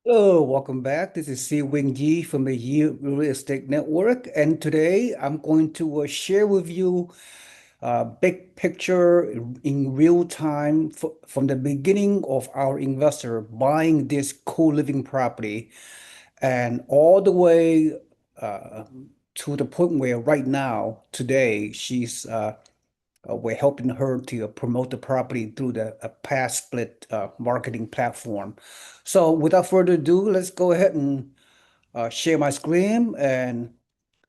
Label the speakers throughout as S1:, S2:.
S1: Hello, welcome back. This is SeeWing Yee from the Yee Real Estate Network, and today I'm going to share with you a big picture in real time from the beginning of our investor buying this co-living property and all the way uh, to the point where right now, today, we're helping her to promote the property through the past split marketing platform. So without further ado, let's go ahead and share my screen. And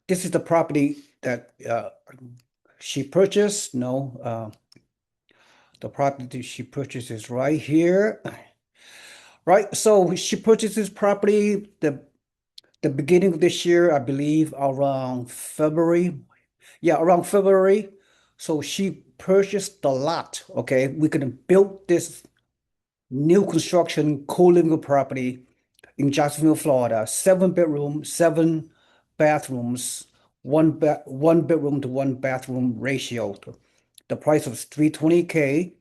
S1: this is the property that she purchased. No, the property she purchased is right here. Right. So she purchased this property the beginning of this year, I believe, around February. Yeah, around February. So she purchased the lot. Okay, we could build this new construction co-living property in Jacksonville, Florida. 7 bedroom, 7 bathrooms, one bedroom to one bathroom ratio. The price was 320K.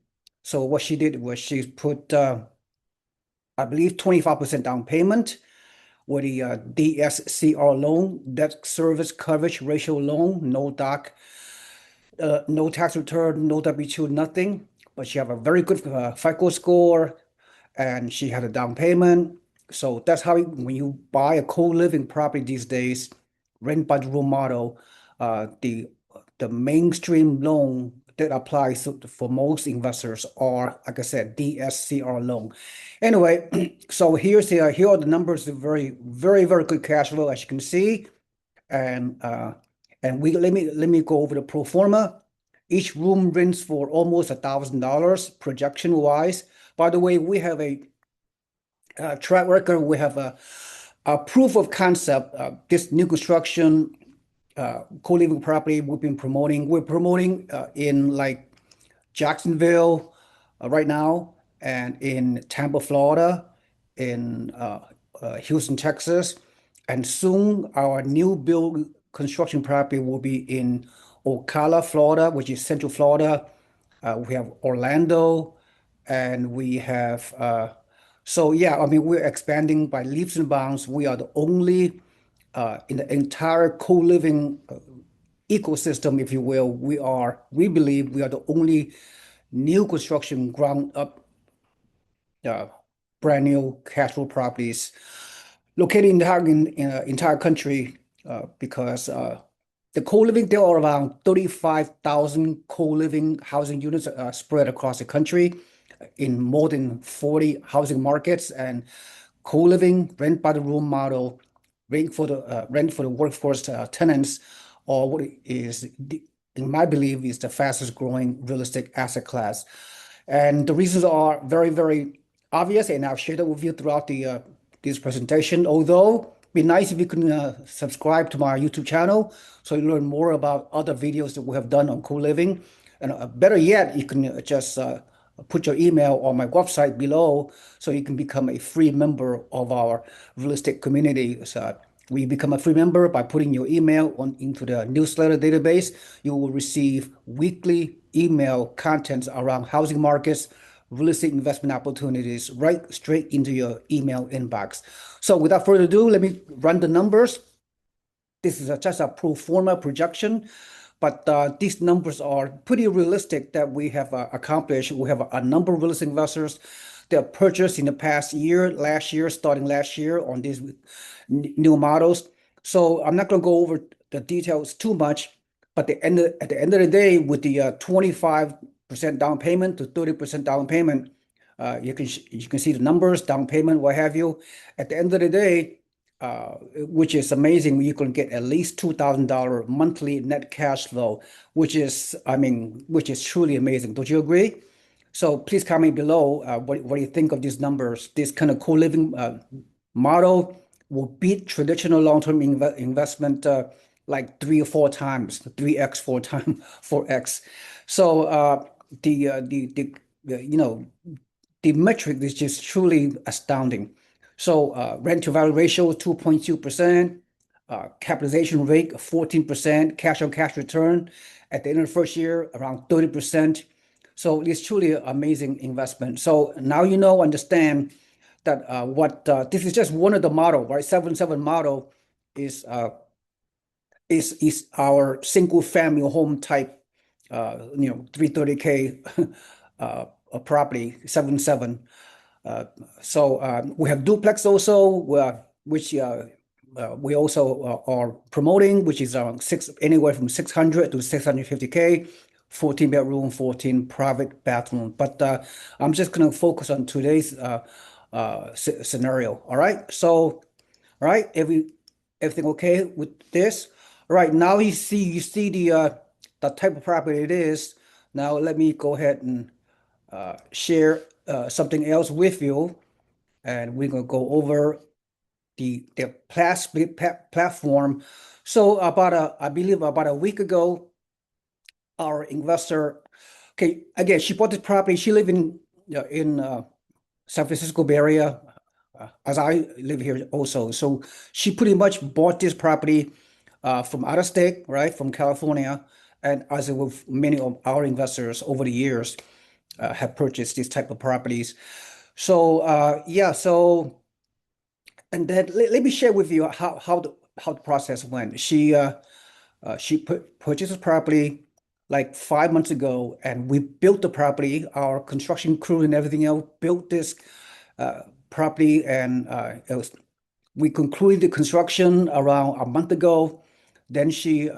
S1: So what she did was she put, I believe, 25% down payment with the DSCR loan, debt service coverage ratio loan, no doc, no tax return, no W-2, nothing. But she have a very good FICO score, and she had a down payment. So that's how when you buy a co-living property these days, rent by the room model, the mainstream loan that applies for most investors are, like I said, DSCR loan. Anyway, so here are the numbers. Very, very, very good cash flow, as you can see. And we let me go over the pro forma. Each room rents for almost $1,000 projection wise. By the way, we have a track record. We have a proof of concept. This new construction co-living property we've been promoting. We're promoting in like Jacksonville right now, and in Tampa, Florida, in Houston, Texas, and soon our new build construction property will be in Ocala, Florida, which is Central Florida. We have Orlando, and we have so yeah, I mean we're expanding by leaps and bounds. We are the only in the entire co-living ecosystem, if you will. We believe we are the only new construction ground up uh, brand new cash flow properties located in entire country because the co-living, there are around 35,000 co-living housing units spread across the country in more than 40 housing markets, and co-living rent by the room model, rent for the workforce tenants, or what is in my belief is the fastest growing real estate asset class. And the reasons are very, very obvious, and I've shared it with you throughout this presentation. Although, be nice if you can subscribe to my YouTube channel so you learn more about other videos that we have done on co-living. And better yet, you can just put your email on my website below so you can become a free member of our real estate community. So we become a free member by putting your email into the newsletter database. You will receive weekly email contents around housing markets, real estate investment opportunities right straight into your email inbox. So without further ado, let me run the numbers. This is just a pro forma projection, but these numbers are pretty realistic that we have accomplished. We have a number of real estate investors that purchased in the past year, starting last year on these new models. So I'm not going to go over the details too much, but at the end of the day, with the 25% down payment to 30% down payment, you can see the numbers, down payment, what have you. At the end of the day, which is amazing. You can get at least $2,000 monthly net cash flow, which is truly amazing. Don't you agree? So please comment below what do you think of these numbers. This kind of co-living model will beat traditional long-term investment like 3 or 4 times, 3x, 4 times, 4x. So you know the metric is just truly astounding. So rent to value ratio 2.2%, capitalization rate 14%, cash on cash return at the end of the first year around 30%. So it's truly an amazing investment. So now understand that what this is just one of the model, right? 77 model is is our single family home type, 330K a property, 77. Uh, we have duplex also, which we also are promoting, which is anywhere from 600 to 650K, 14 bedroom, 14 private bathroom. But I'm just going to focus on today's scenario. All right. So, all right, everything okay with this? All right. Now you see the type of property it is. Now let me go ahead and share something else with you, and we're gonna go over the platform. So I believe about a week ago, our investor, okay, again, she bought this property. She live in San Francisco Bay Area, as I live here also. So she pretty much bought this property from out of state, right, from California, and as with many of our investors over the years have purchased these type of properties. So yeah, so and then let me share with you how the process went. She purchased a property like 5 months ago, and we built the property. Our construction crew and everything else built this property, and we concluded the construction around a month ago. Then she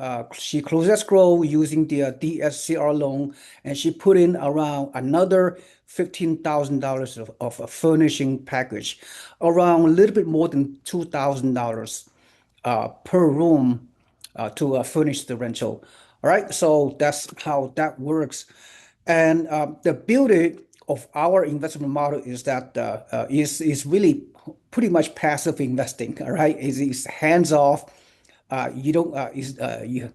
S1: closed escrow using the DSCR loan, and she put in around another $15,000 of a furnishing package, around a little bit more than $2,000 per room to furnish the rental. All right, so that's how that works. And the beauty of our investment model is that is really pretty much passive investing. All right, is hands off. You don't is you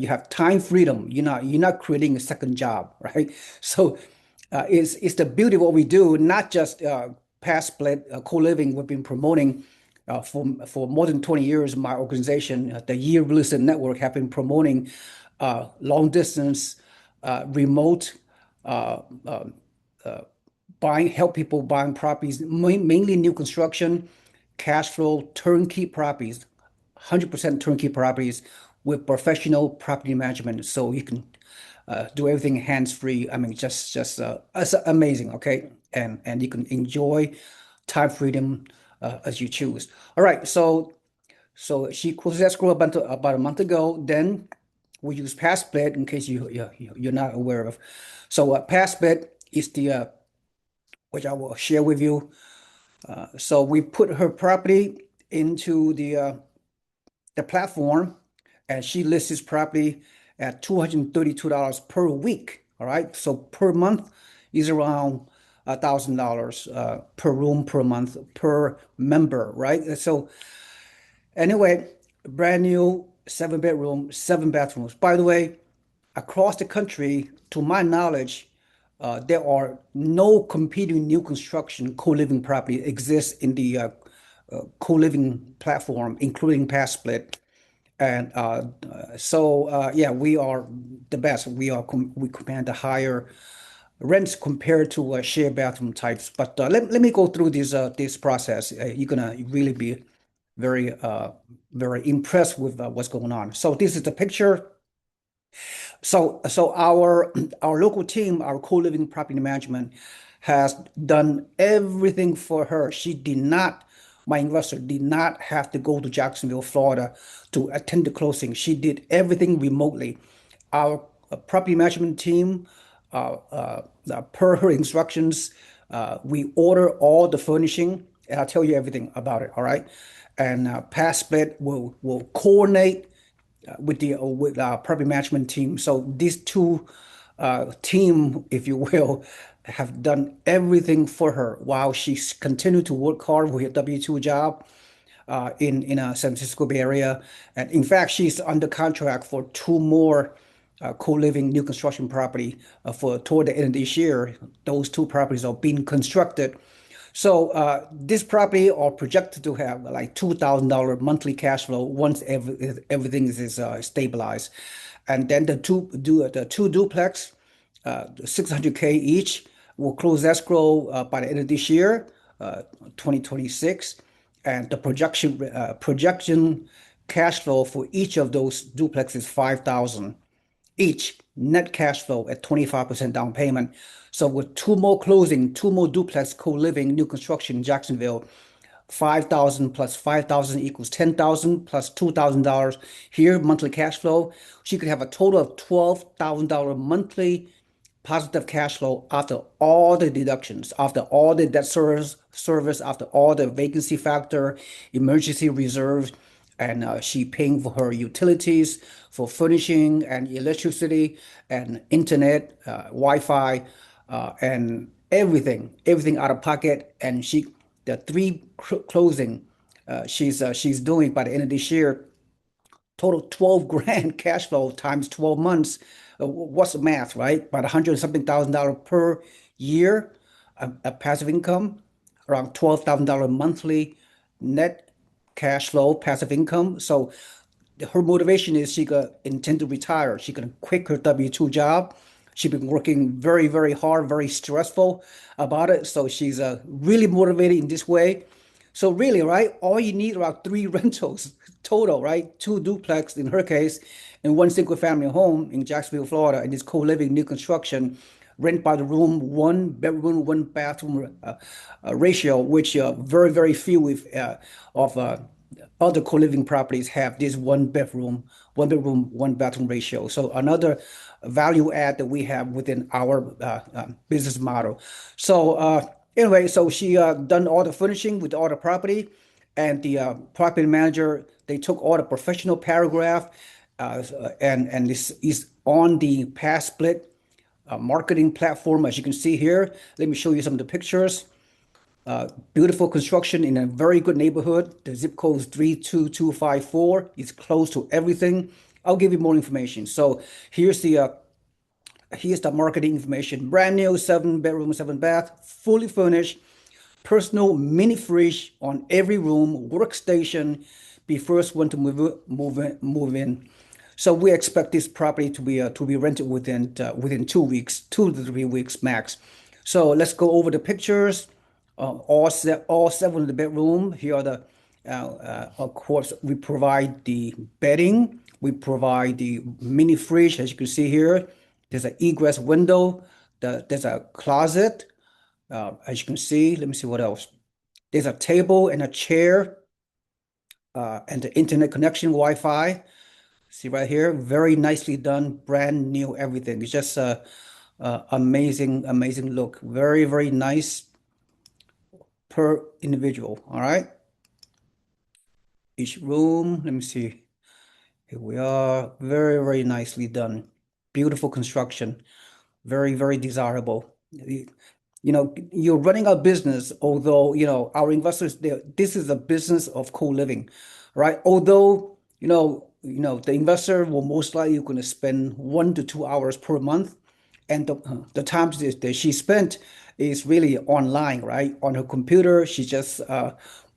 S1: have time freedom. You're not creating a second job, right? So it's the beauty of what we do, not just past split co-living. We've been promoting for more than 20 years. My organization, the Yee Real Estate Network, have been promoting long distance, remote uh, help people buying properties, mainly new construction, cash flow, turnkey properties, 100% turnkey properties with professional property management. So you can do everything hands-free. I mean, just it's amazing, okay? And you can enjoy time freedom as you choose. All right, so she closed escrow about a month ago. Then we use PassBid in case you're not aware of. So PassBid is the which I will share with you. So we put her property into the platform, and she lists this property at $232 per week. All right, so per month is around $1,000 per room per month per member, right? So anyway, brand new 7 bedroom, 7 bathrooms. By the way, across the country, to my knowledge, there are no competing new construction co-living property exists in the co-living platform, including Pass Split. And yeah, we are the best. We command the higher rents compared to shared bathroom types. But let me go through this process. You're gonna really be very very impressed with what's going on. So this is the picture. So our local team, our co-living property management, has done everything for her. My investor did not have to go to Jacksonville, Florida to attend the closing. She did everything remotely. Our property management team, per her instructions, we order all the furnishing, and I'll tell you everything about it. All right, and Pass Split will coordinate with our property management team. So these two team, if you will, have done everything for her while she's continued to work hard with her W-2 job in San Francisco Bay Area. And in fact, she's under contract for two more co-living new construction property for toward the end of this year. Those two properties are being constructed. So this property are projected to have like $2,000 monthly cash flow once everything is stabilized, and then the two duplex, 600K each, will close escrow by the end of this year. uh, 2026, and the projection cash flow for each of those duplexes 5,000 each, net cash flow at 25% down payment. So with two more duplex co-living new construction in Jacksonville, 5,000 plus 5,000 equals 10,000 plus $2,000 here monthly cash flow. She could have a total of $12,000 monthly positive cash flow after all the deductions, after all the debt service, after all the vacancy factor, emergency reserves, and she paying for her utilities, for furnishing and electricity and internet, Wi-Fi, and everything out of pocket. And the three closing she's doing by the end of this year, total 12 grand cash flow times 12 months. What's the math, right? About 100 something thousand dollar per year of passive income, around $12,000 monthly net cash flow, passive income. So her motivation is she gonna intend to retire. She gonna quit her W-2 job. She's been working very, very hard, very stressful about it. So she's really motivated in this way. So really, right, all you need are about three rentals total, right? Two duplex in her case, and one single family home in Jacksonville, Florida, and this co-living new construction, rent by the room, one bedroom, one bathroom ratio, which very, very few of other co-living properties have this one bedroom, one bathroom ratio. So another value add that we have within our business model. So anyway, so she done all the furnishing with all the property, and the property manager, they took all the professional paragraph, and this is on the past split marketing platform, as you can see here. Let me show you some of the pictures. Beautiful construction in a very good neighborhood. The zip code is 32254. It's close to everything. I'll give you more information. So here's the marketing information. Brand new, 7 bedroom, 7 bath, fully furnished, personal mini fridge on every room, workstation. Be first one to move in. So we expect this property to be rented within 2 weeks, 2 to 3 weeks max. So let's go over the pictures. All seven of the bedroom. Here are of course, we provide the bedding. We provide the mini fridge, as you can see here. There's an egress window. There's a closet, as you can see. Let me see what else. There's a table and a chair, and the internet connection, Wi-Fi. See right here, very nicely done, brand new, everything. It's just amazing, amazing look. Very, very nice per individual. All right. Each room, let me see. Here we are. Very, very nicely done. Beautiful construction. Very, very desirable. You're running a business, although, our investors, this is a business of co-living, right? Although, the investor will most likely going to spend 1 to 2 hours per month, and the times that she spent is really online, right? On her computer, she just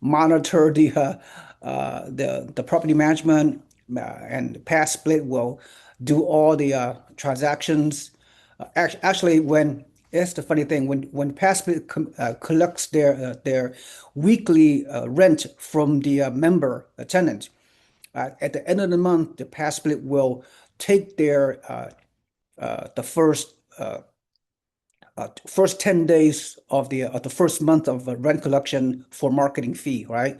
S1: monitor the property management, and past split will do all the transactions. Actually, when that's the funny thing, when past split collects their weekly rent from the member tenant, at the end of the month, the past split will take the first 10 days of the first month of rent collection for marketing fee, right?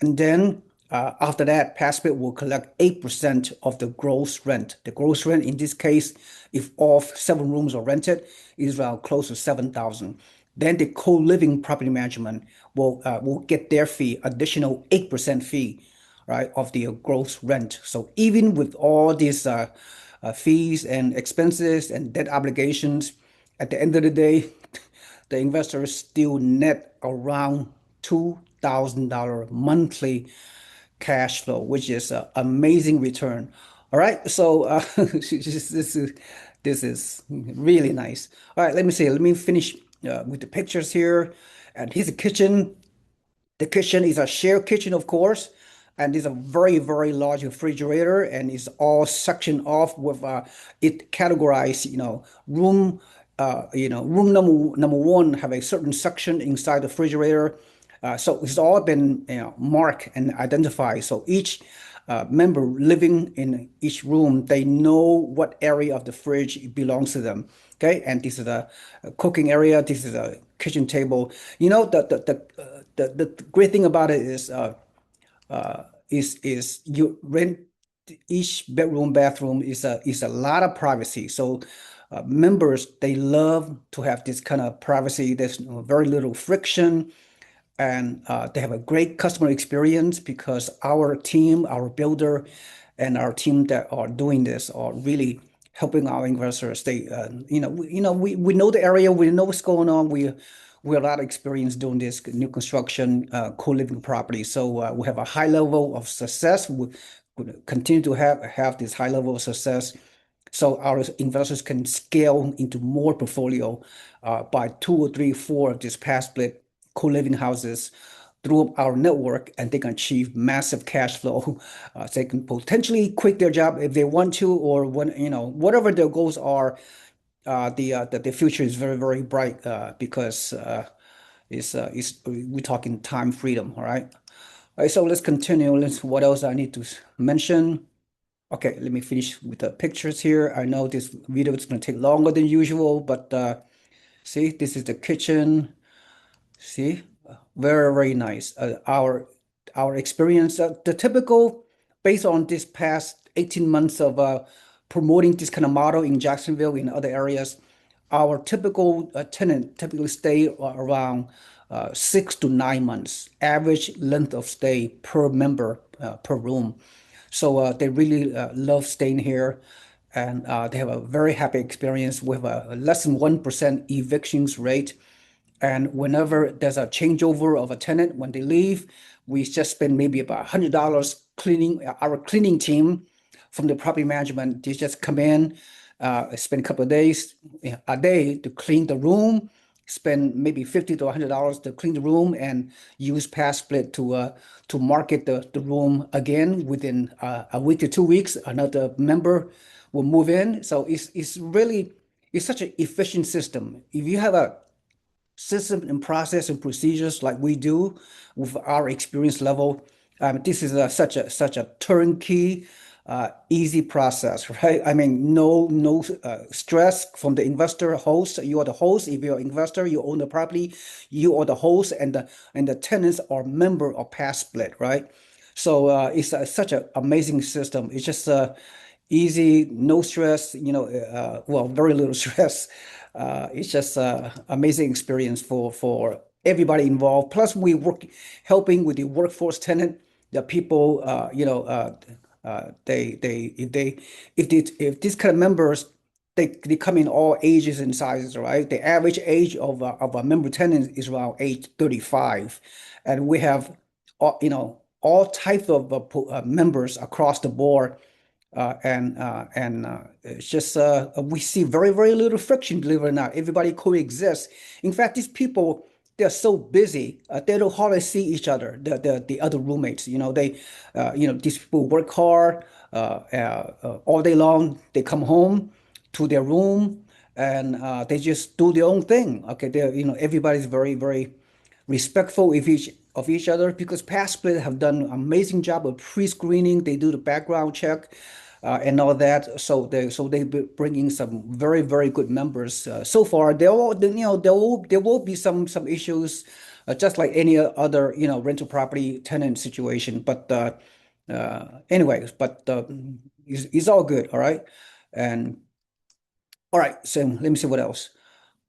S1: And then after that, Passbit will collect 8% of the gross rent. The gross rent in this case, if all 7 rooms are rented, is around close to 7,000. Then the co-living property management will get their fee, additional 8% fee, right, of the gross rent. So even with all these fees and expenses and debt obligations, at the end of the day, the investors still net around $2,000 monthly cash flow, which is an amazing return. All right, so this is really nice. All right, let me see. Let me finish with the pictures here. And here's the kitchen. The kitchen is a shared kitchen, of course, and it's a very, very large refrigerator, and it's all sectioned off with it categorized, room room number one have a certain section inside the refrigerator. So it's all been, marked and identified. So each member living in each room, they know what area of the fridge belongs to them. Okay, and this is the cooking area. This is a kitchen table. The great thing about it is you rent each bedroom, bathroom is a lot of privacy. So members, they love to have this kind of privacy. There's very little friction, and they have a great customer experience because our team, our builder, and our team that are doing this are really helping our investors. We know the area, we know what's going on. We have a lot of experience doing this new construction, co-living property. So we have a high level of success. We continue to have this high level of success so our investors can scale into more portfolio by two or three, four of these past split co-living houses through our network, and they can achieve massive cash flow. They can potentially quit their job if they want to, or whatever their goals are. The future is very, very bright because we're talking time freedom. All right. All right. So let's continue. What else I need to mention? Okay, let me finish with the pictures here. I know this video is going to take longer than usual, but see, this is the kitchen. See, very, very nice. Our experience, the typical, based on this past 18 months of promoting this kind of model in Jacksonville, in other areas, our typical tenant typically stay around 6 to 9 months, average length of stay per member per room. So they really love staying here, and they have a very happy experience with a less than 1% evictions rate. And whenever there's a changeover of a tenant, when they leave, we just spend maybe about $100 cleaning. Our cleaning team from the property management, they just come in, spend a couple of days a day to clean the room, spend maybe $50 to $100 to clean the room, and use Pass Split to market the room again within a week to 2 weeks. Another member will move in. So it's such an efficient system. If you have a system and process and procedures like we do with our experience level. This is such a turnkey, easy process, right? I mean, no stress from the investor host. You are the host. If you're an investor, you own the property. You are the host, and the tenants are member of Pass Split, right? So it's such an amazing system. It's just easy, no stress, well, very little stress. It's just amazing experience for everybody involved. Plus, we work helping with the workforce tenant, the people, if these kind of members, they come in all ages and sizes, right? The average age of a member tenant is around age 35, and we have all types of members across the board. And it's just we see very, very little friction, believe it or not. Everybody coexists. In fact, these people, they're so busy, they don't hardly see each other. The other roommates, these people work hard all day long. They come home to their room, and they just do their own thing. Okay, everybody's very, very respectful of each other because Passplit have done an amazing job of pre-screening. They do the background check and all that. So they bring in some very, very good members. So far, there will be some issues, just like any other rental property tenant situation. But anyways, it's all good. All right, and all right. So let me see what else.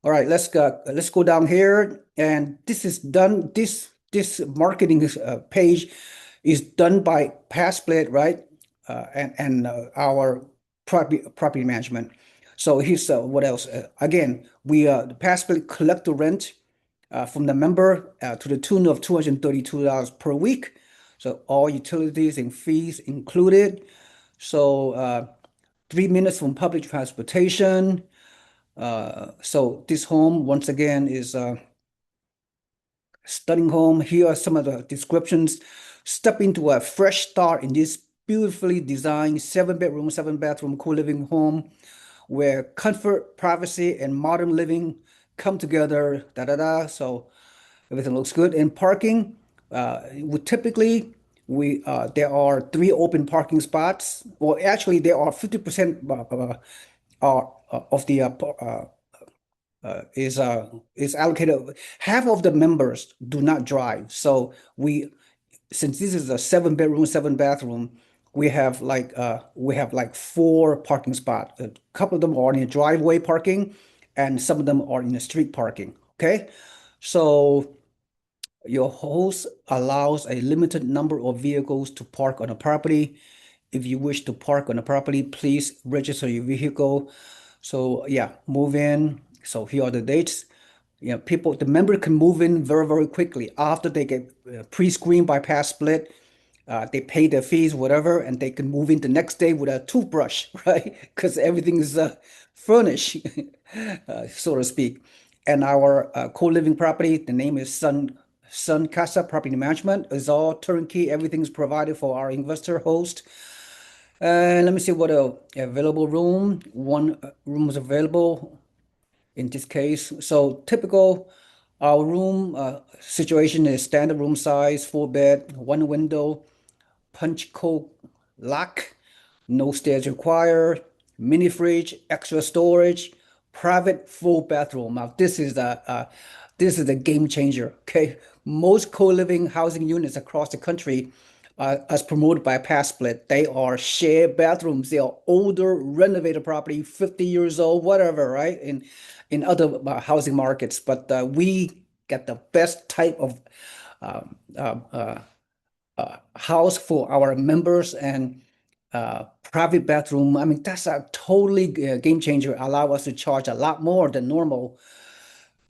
S1: All right, let's go down here, and this is done. This marketing page is done by PassSplit, right? And our property management. So here's what else. Again, the PassSplit collect the rent from the member to the tune of $232 per week. So all utilities and fees included. So 3 minutes from public transportation. So this home, once again, is a stunning home. Here are some of the descriptions. Step into a fresh start in this beautifully designed 7 bedroom, 7 bathroom co-living home where comfort, privacy, and modern living come together. Da da da. So everything looks good. In parking, we typically we there are three open parking spots. Well, actually, there are 50% of the is allocated. Half of the members do not drive, so since this is a 7 bedroom, 7 bathroom, we have like four parking spots. A couple of them are in the driveway parking, and some of them are in the street parking. Okay, so your host allows a limited number of vehicles to park on a property. If you wish to park on a property, please register your vehicle. So yeah, move in. So here are the dates. The member can move in very, very quickly after they get pre-screened by Pass Split. They pay their fees, whatever, and they can move in the next day with a toothbrush, right? Because everything is furnished, so to speak. And our co-living property, the name is Sun Casa Property Management, is all turnkey. Everything's provided for our investor host. And let me see what available room. One room is available in this case. So typical, our room situation is standard room size, 4 bed, one window, punch code lock, no stairs required, mini fridge, extra storage, private full bathroom. Now this is a game changer. Okay, most co-living housing units across the country, as promoted by Pass Split, they are shared bathrooms. They are older, renovated property, 50 years old, whatever, right? In other housing markets, but we get the best type of um, house for our members and private bathroom. I mean, that's a totally game changer. Allow us to charge a lot more than normal,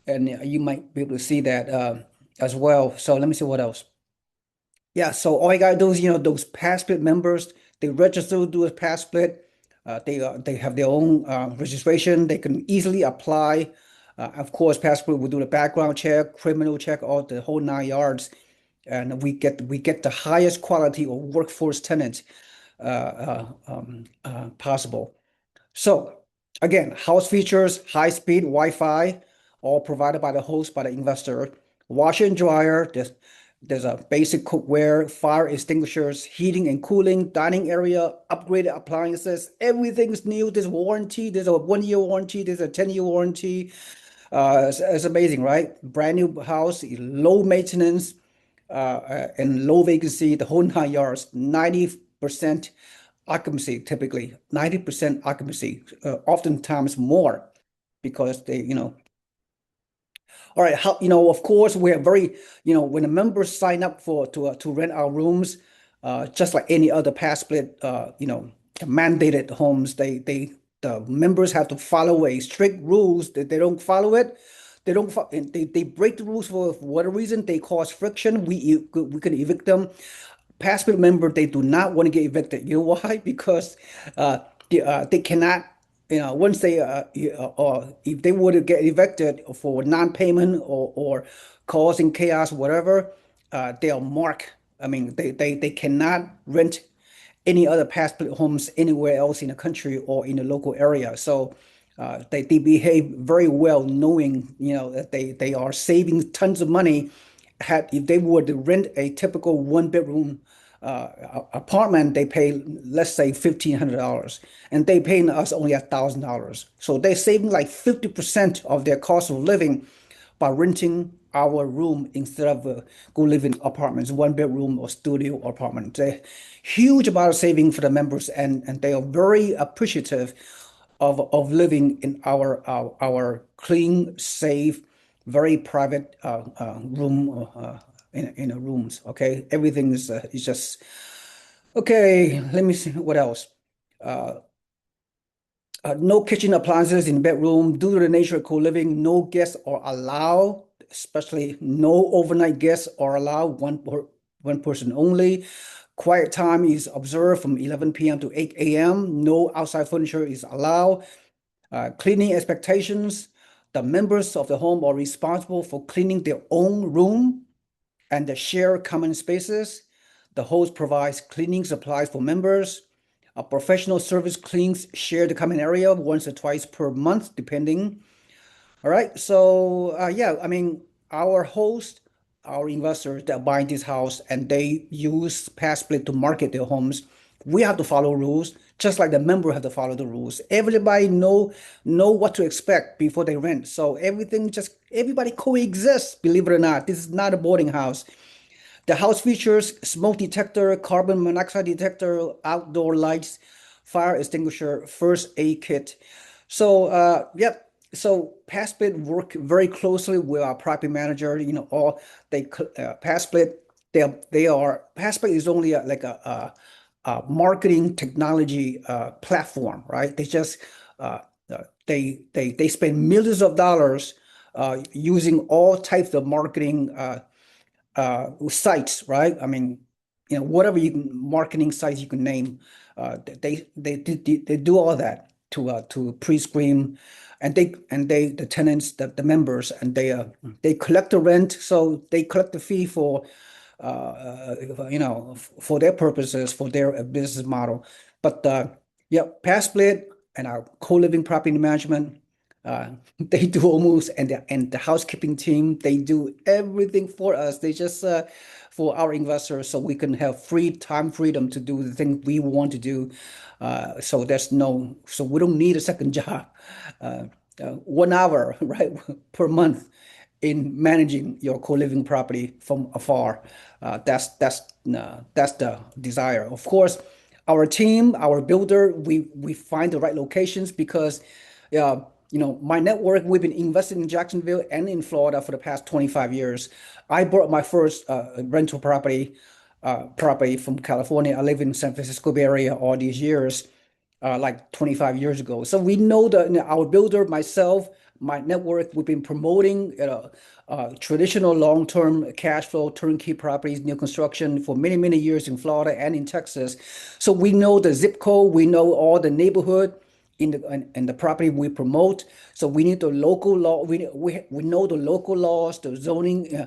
S1: and you might be able to see that as well. So let me see what else. Yeah, so all you gotta do is, those Pass Split members, they register to do a Pass Split. They have their own registration. They can easily apply. Of course, Pass Split will do the background check, criminal check, all the whole 9 yards, and we get the highest quality of workforce tenants possible. So again, house features, high-speed Wi-Fi, all provided by the host, by the investor. Washer and dryer, there's a basic cookware, fire extinguishers, heating and cooling, dining area, upgraded appliances. Everything's new. There's warranty. There's a 1 year warranty. There's a 10-year warranty. It's amazing, right? Brand new house, low maintenance, and low vacancy, the whole 9 yards, 90% occupancy, typically 90% occupancy, oftentimes more because all right, of course, we're very, when the members sign up to rent our rooms, just like any other Pass Split, mandated homes, the members have to follow a strict rules. That they don't follow it, they break the rules for whatever reason. They cause friction. We can evict them. Pass Split member, they do not want to get evicted. You know why? Because they cannot, once or if they were to get evicted for non-payment or causing chaos, whatever, they are marked. I mean, they cannot rent any other Pass Split homes anywhere else in the country or in the local area. So they behave very well, knowing that they are saving tons of money. If they were to rent a typical 1 bedroom apartment, they pay, let's say, $1,500, and they paying us only $1,000. So they're saving like 50% of their cost of living by renting our room instead of go live in apartments, 1 bedroom or studio apartment. Huge amount of saving for the members, and they are very appreciative of living in our clean, safe, very private room in the rooms. Okay, everything is just okay. Let me see what else. Uh, no kitchen appliances in bedroom. Due to the nature of co-living, no guests are allowed, especially no overnight guests are allowed, one person only. Quiet time is observed from 11 p.m. to 8 a.m. No outside furniture is allowed. Cleaning expectations. The members of the home are responsible for cleaning their own room and the share common spaces. The host provides cleaning supplies for members. A professional service cleans share the common area once or twice per month, depending. All right. So yeah, I mean, our host, our investors that are buying this house and they use Pass Split to market their homes. We have to follow rules, just like the member have to follow the rules. Everybody know what to expect before they rent. So everybody coexists. Believe it or not, this is not a boarding house. The house features smoke detector, carbon monoxide detector, outdoor lights, fire extinguisher, first aid kit. So, yep. So PassSplit work very closely with our property manager. You know, all they PassSplit. They are PassSplit is only a marketing technology platform, right? They just they spend millions of dollars using all types of marketing sites, right? I mean, you know, whatever you can, marketing sites you can name, they do all that to pre-screen, and they the tenants, the members, and they collect the rent, so they collect the fee for you know, for their purposes, for their business model. But yeah, Pass Split and our co-living property management, they do almost, and the housekeeping team, they do everything for us. They just for our investors, so we can have freedom to do the thing we want to do. So we don't need a second job. 1 hour, right, per month in managing your co-living property from afar. That's the desire. Of course, our team, our builder, we find the right locations because, you know, my network, we've been investing in Jacksonville and in Florida for the past 25 years. I bought my first rental property from California. I live in San Francisco Bay Area all these years, like 25 years ago. So we know that, you know, our builder, myself, my network, we've been promoting traditional long-term cash flow turnkey properties, new construction for many, many years in Florida and in Texas. So we know the zip code, we know all the neighborhood in the property we promote. So we need the local law. We know the local laws, the zoning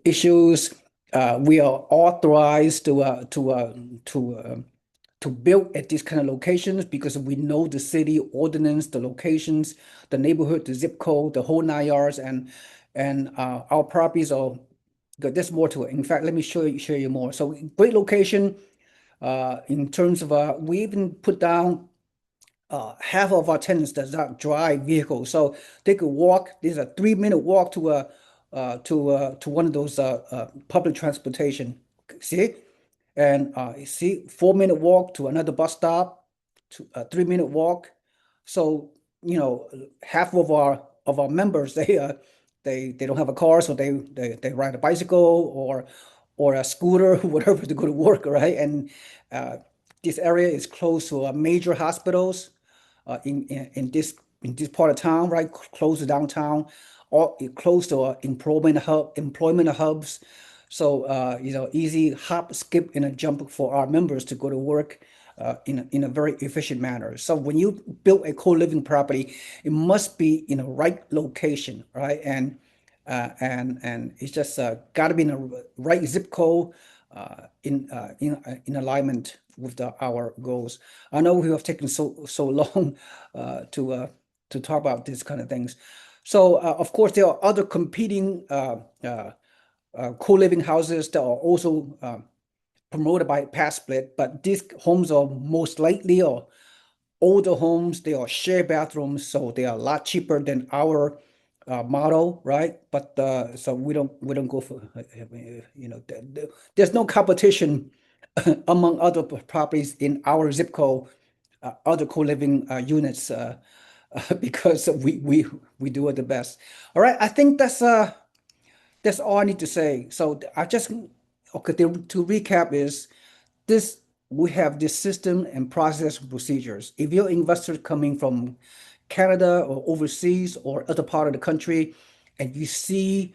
S1: issues. We are authorized to build at these kind of locations because we know the city ordinance, the locations, the neighborhood, the zip code, the whole 9 yards, and our properties are. There's more to it. In fact, let me show you more. So great location. In terms of we even put down half of our tenants does not drive vehicles, so they could walk. There's a 3 minute walk to one of those public transportation. See, and see 4 minute walk to another bus stop, to a 3 minute walk. So you know, half of our members they don't have a car, so they ride a bicycle or a scooter, whatever, to go to work, right? And uh, this area is close to major hospitals in this part of town, right? Close to downtown, or close to employment hubs. So you know, easy hop, skip, and a jump for our members to go to work in a very efficient manner. So when you build a co-living property, it must be in a right location, right? And it's just got to be in a right zip code, in alignment with our goals. I know we have taken so long to talk about these kind of things. So of course there are other competing co-living houses that are also promoted by Pass Split, but these homes are most likely or older homes. They are shared bathrooms, so they are a lot cheaper than our model, right? But so we don't go for you know, there's no competition among other properties in our zip code, other co-living units, because we do it the best. All right, I think that's all I need to say. So I just okay, to recap is this: we have this system and process and procedures. If you're investor coming from Canada or overseas or other part of the country, and you see,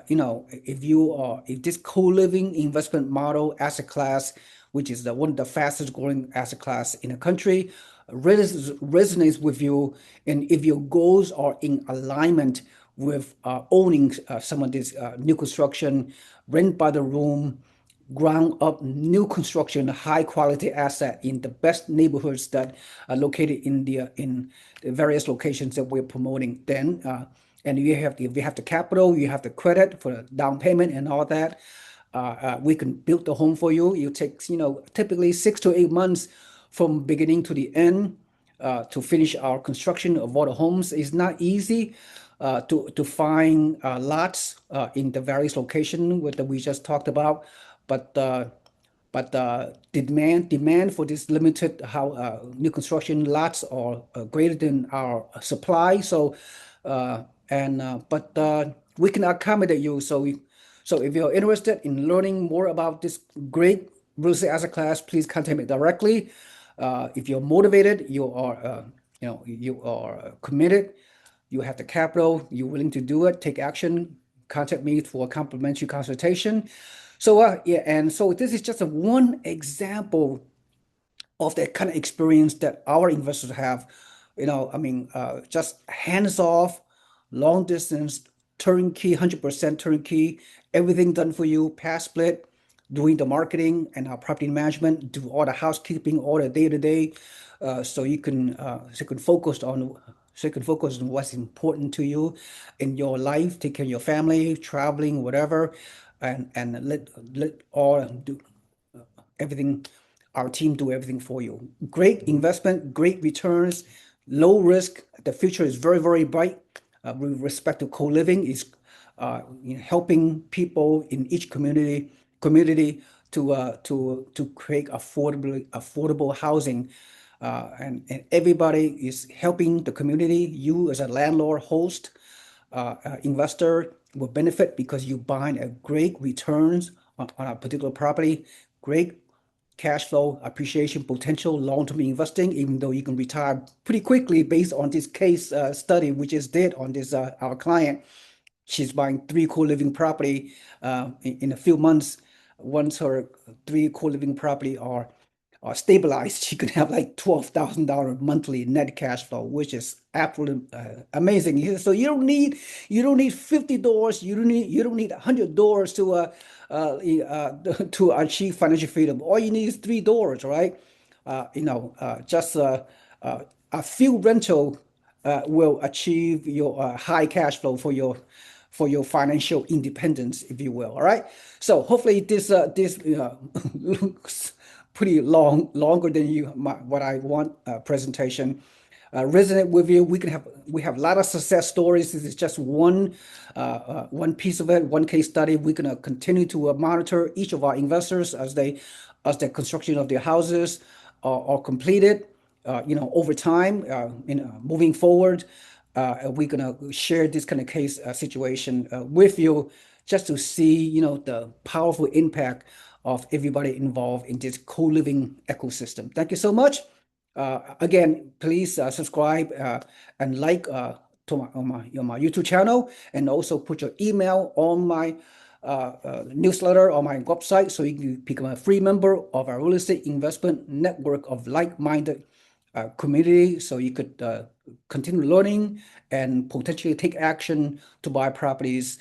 S1: you know, if this co-living investment model asset class, which is the one of the fastest growing asset class in the country, resonates with you, and if your goals are in alignment with owning some of this new construction, rent by the room, ground up new construction, high quality asset in the best neighborhoods that are located in the various locations that we're promoting. Then and if you have the capital, you have the credit for the down payment and all that. We can build the home for you. It takes, typically 6 to 8 months from beginning to the end to finish our construction of all the homes. It's not easy to find lots in the various locations that we just talked about, but demand for this limited how new construction lots are greater than our supply. So we can accommodate you. So if you're interested in learning more about this great real estate asset class, please contact me directly. If you're motivated, you are committed, you have the capital, you're willing to do it, take action, contact me for a complimentary consultation. So yeah, and so this is just one example of that kind of experience that our investors have. Just hands off, long distance, turnkey, 100% turnkey, everything done for you, pass split, doing the marketing and our property management, do all the housekeeping, all the day to day, so you can focus on what's important to you in your life, take care of your family, traveling, whatever, and let all do everything, our team do everything for you. Great investment, great returns, low risk. The future is very, very bright. With respect to co-living, is helping people in each community to create affordable housing. And everybody is helping the community. You as a landlord, host, investor will benefit because you buying a great returns on a particular property, great cash flow appreciation potential, long-term investing, even though you can retire pretty quickly based on this case study we just did on this our client. She's buying three co-living property in a few months. Once her three co-living property are stabilized, she could have like $12,000 monthly net cash flow, which is absolutely amazing. So you don't need 50 doors, you don't need 100 doors to achieve financial freedom. All you need is three doors, right? Just a few rental will achieve your high cash flow for your financial independence, if you will. All right. So hopefully this looks pretty longer than what I want presentation resonate with you. We have a lot of success stories. This is just one piece of it, one case study. We're gonna continue to monitor each of our investors as the construction of their houses are completed. Over time, moving forward, we're gonna share this kind of case situation with you just to see, the powerful impact of everybody involved in this co-living ecosystem. Thank you so much. Again, please subscribe and like to my YouTube channel, and also put your email on my newsletter on my website so you can become a free member of our real estate investment network of like-minded community, so you could continue learning and potentially take action to buy properties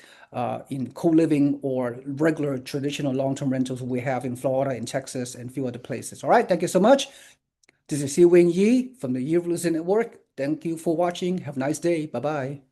S1: in co-living or regular traditional long-term rentals we have in Florida, in Texas, and a few other places. All right, thank you so much. This is SeeWing Yee from the Yee Real Estate Network. Thank you for watching. Have a nice day. Bye-bye.